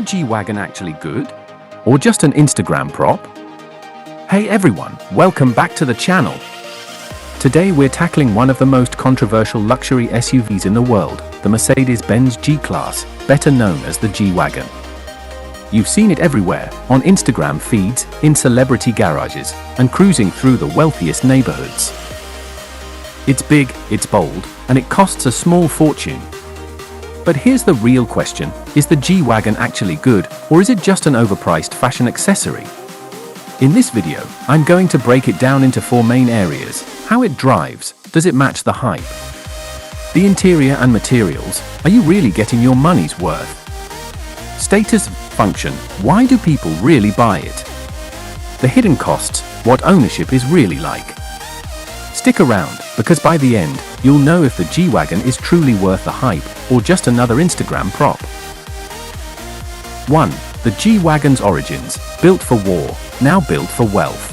G-Wagon actually good? Or just an Instagram prop? Hey everyone, welcome back to the channel. Today we're tackling one of the most controversial luxury SUVs in the world, the Mercedes-Benz G-Class, better known as the G-Wagon. You've seen it everywhere, on Instagram feeds, in celebrity garages, and cruising through the wealthiest neighborhoods. It's big, it's bold, and it costs a small fortune. But here's the real question, is the G-Wagon actually good, or is it just an overpriced fashion accessory? In this video, I'm going to break it down into four main areas: how it drives, does it match the hype? The interior and materials, are you really getting your money's worth? Status, function, why do people really buy it? The hidden costs, what ownership is really like. Stick around, because by the end, you'll know if the G-Wagon is truly worth the hype, or just another Instagram prop. 1. The G-Wagon's origins, built for war, now built for wealth.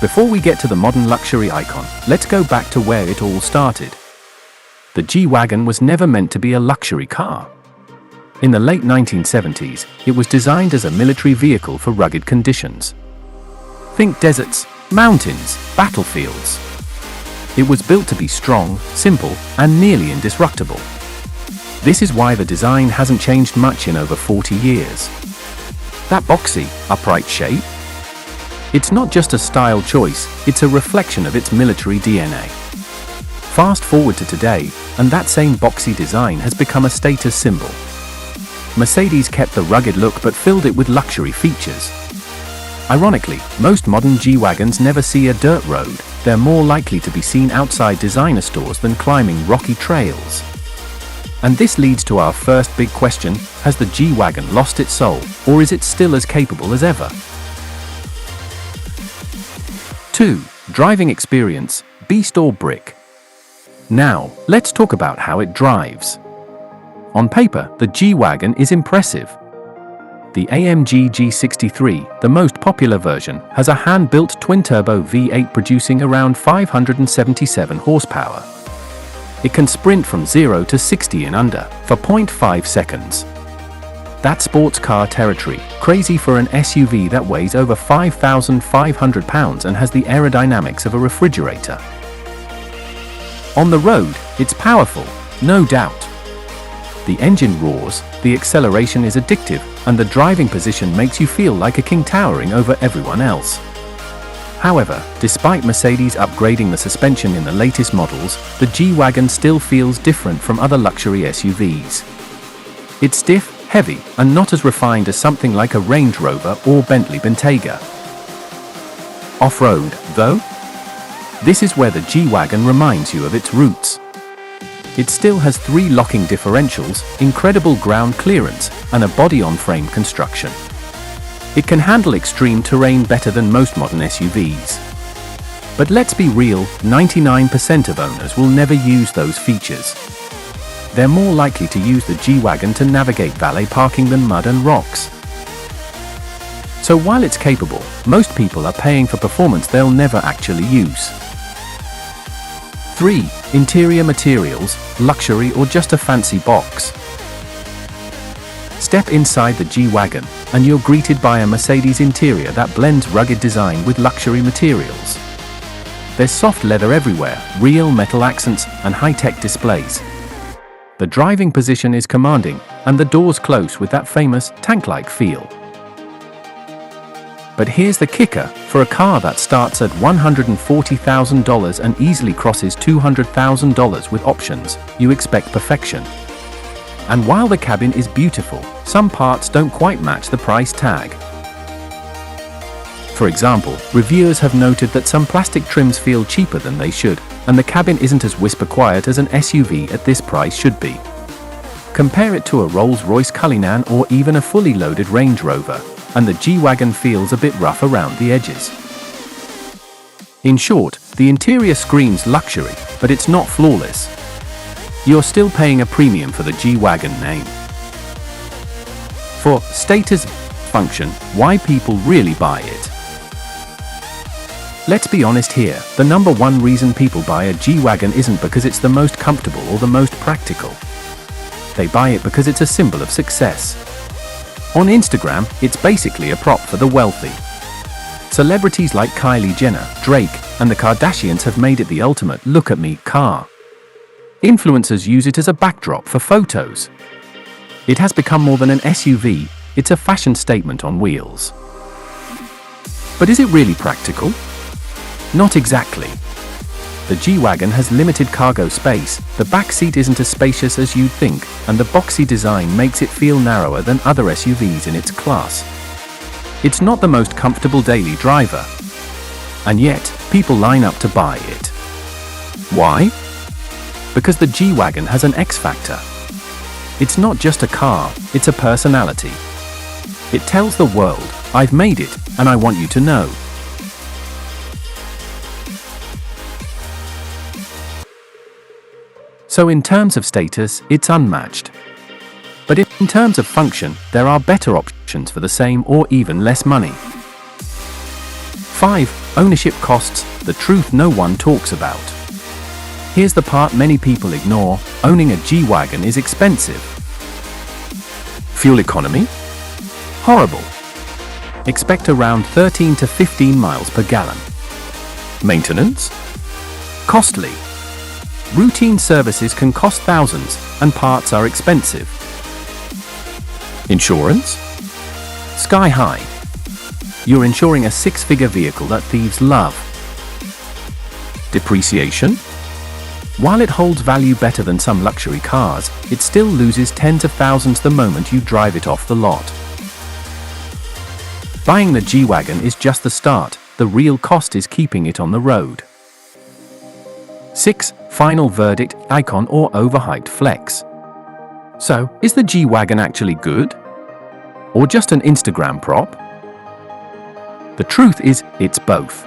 Before we get to the modern luxury icon, let's go back to where it all started. The G-Wagon was never meant to be a luxury car. In the late 1970s, it was designed as a military vehicle for rugged conditions. Think deserts, mountains, battlefields. It was built to be strong, simple, and nearly indestructible. This is why the design hasn't changed much in over 40 years. That boxy, upright shape? It's not just a style choice, it's a reflection of its military DNA. Fast forward to today, and that same boxy design has become a status symbol. Mercedes kept the rugged look but filled it with luxury features. Ironically, most modern G-Wagons never see a dirt road, they're more likely to be seen outside designer stores than climbing rocky trails. And this leads to our first big question: has the G-Wagon lost its soul, or is it still as capable as ever? 2. Driving experience, beast or brick? Now, let's talk about how it drives. On paper, the G-Wagon is impressive. The AMG G63, the most popular version, has a hand-built twin-turbo V8 producing around 577 horsepower. It can sprint from 0 to 60 in under 4.5 seconds. That's sports car territory, crazy for an SUV that weighs over 5,500 pounds and has the aerodynamics of a refrigerator. On the road, it's powerful, no doubt. The engine roars, the acceleration is addictive, and the driving position makes you feel like a king towering over everyone else. However, despite Mercedes upgrading the suspension in the latest models, the G-Wagon still feels different from other luxury SUVs. It's stiff, heavy, and not as refined as something like a Range Rover or Bentley Bentayga. Off-road, though? This is where the G-Wagon reminds you of its roots. It still has 3 locking differentials, incredible ground clearance, and a body-on-frame construction. It can handle extreme terrain better than most modern SUVs. But let's be real, 99% of owners will never use those features. They're more likely to use the G-Wagon to navigate valet parking than mud and rocks. So while it's capable, most people are paying for performance they'll never actually use. 3. Interior materials, luxury or just a fancy box? Step inside the G-Wagon, and you're greeted by a Mercedes interior that blends rugged design with luxury materials. There's soft leather everywhere, real metal accents, and high-tech displays. The driving position is commanding, and the doors close with that famous tank-like feel. But here's the kicker: for a car that starts at $140,000 and easily crosses $200,000 with options, you expect perfection. And while the cabin is beautiful, some parts don't quite match the price tag. For example, reviewers have noted that some plastic trims feel cheaper than they should, and the cabin isn't as whisper quiet as an SUV at this price should be. Compare it to a Rolls-Royce Cullinan or even a fully loaded Range Rover, and the G-Wagon feels a bit rough around the edges. In short, the interior screams luxury, but it's not flawless. You're still paying a premium for the G-Wagon name. For status, function, why people really buy it? Let's be honest here, the number one reason people buy a G-Wagon isn't because it's the most comfortable or the most practical. They buy it because it's a symbol of success. On Instagram, it's basically a prop for the wealthy. Celebrities like Kylie Jenner, Drake, and the Kardashians have made it the ultimate look-at-me car. Influencers use it as a backdrop for photos. It has become more than an SUV, it's a fashion statement on wheels. But is it really practical? Not exactly. The G-Wagon has limited cargo space, the back seat isn't as spacious as you'd think, and the boxy design makes it feel narrower than other SUVs in its class. It's not the most comfortable daily driver. And yet, people line up to buy it. Why? Because the G-Wagon has an X factor. It's not just a car, it's a personality. It tells the world, I've made it, and I want you to know. So in terms of status, it's unmatched. But in terms of function, there are better options for the same or even less money. 5. Ownership costs, the truth no one talks about. Here's the part many people ignore, owning a G-Wagon is expensive. Fuel economy? Horrible. Expect around 13 to 15 miles per gallon. Maintenance? Costly. Routine services can cost thousands, and parts are expensive. Insurance? Sky high. You're insuring a six-figure vehicle that thieves love. Depreciation? While it holds value better than some luxury cars, it still loses tens of thousands the moment you drive it off the lot. Buying the G-Wagon is just the start, the real cost is keeping it on the road. 6. Final verdict, icon or overhyped flex. So, is the G-Wagon actually good? Or just an Instagram prop? The truth is, it's both.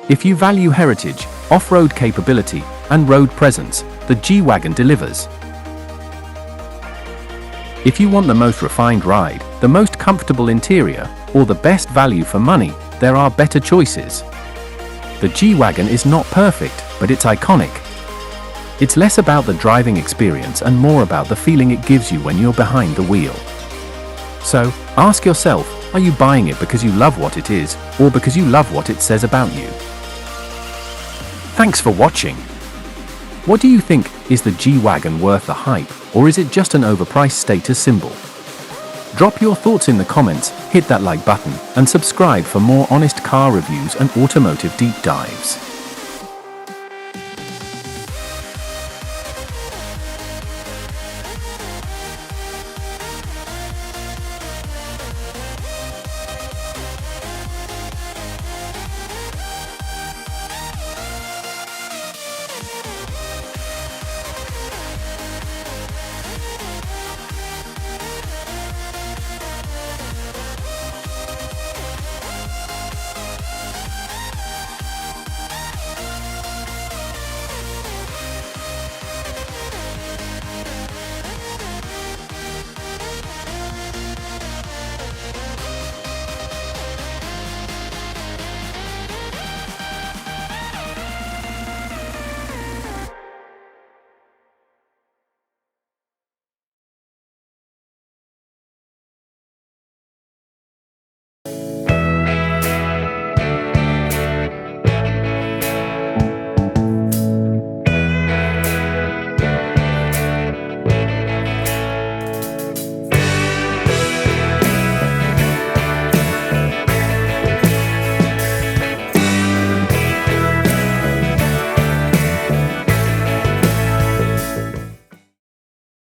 If you value heritage, off-road capability, and road presence, the G-Wagon delivers. If you want the most refined ride, the most comfortable interior, or the best value for money, there are better choices. The G-Wagon is not perfect, but it's iconic. It's less about the driving experience and more about the feeling it gives you when you're behind the wheel. So, ask yourself, are you buying it because you love what it is, or because you love what it says about you? Thanks for watching. What do you think, is the G-Wagon worth the hype, or is it just an overpriced status symbol? Drop your thoughts in the comments, hit that like button, and subscribe for more honest car reviews and automotive deep dives.